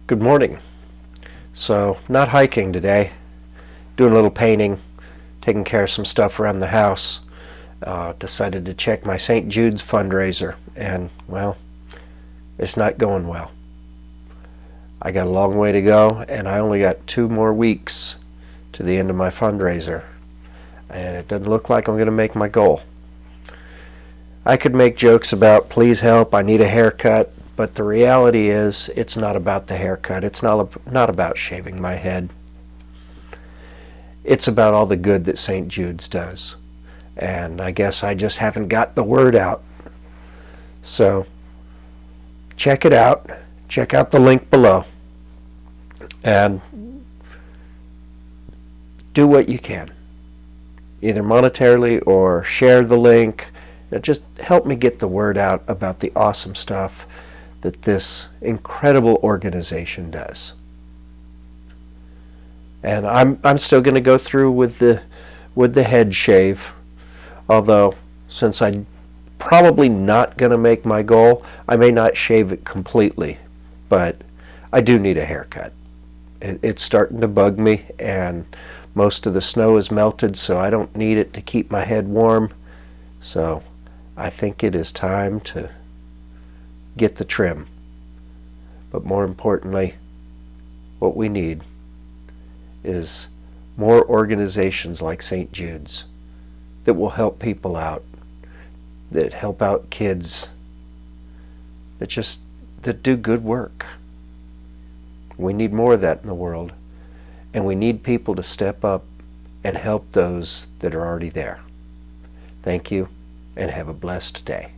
Good morning. So, not hiking today. Doing a little painting, taking care of some stuff around the house. Decided to check my St. Jude's fundraiser, and, well, it's not going well. I got a long way to go, and I only got 2 more weeks to the end of my fundraiser, and it doesn't look like I'm going to make my goal. I could make jokes about, please help, I need a haircut, but the reality is, it's not about the haircut. It's not about shaving my head. It's about all the good that St. Jude's does. And I guess I just haven't got the word out. So, check it out. Check out the link below. And do what you can. Either monetarily or share the link. Just help me get the word out about the awesome stuff that this incredible organization does. And I'm still going to go through with the head shave, although since I'm probably not going to make my goal, I may not shave it completely, but I do need a haircut. It's starting to bug me, and most of the snow is melted, so I don't need it to keep my head warm. So I think it is time to get the trim. But more importantly, what we need is more organizations like St. Jude's that will help people out, that help out kids, that do good work. We need more of that in the world, and we need people to step up and help those that are already there. Thank you, and have a blessed day.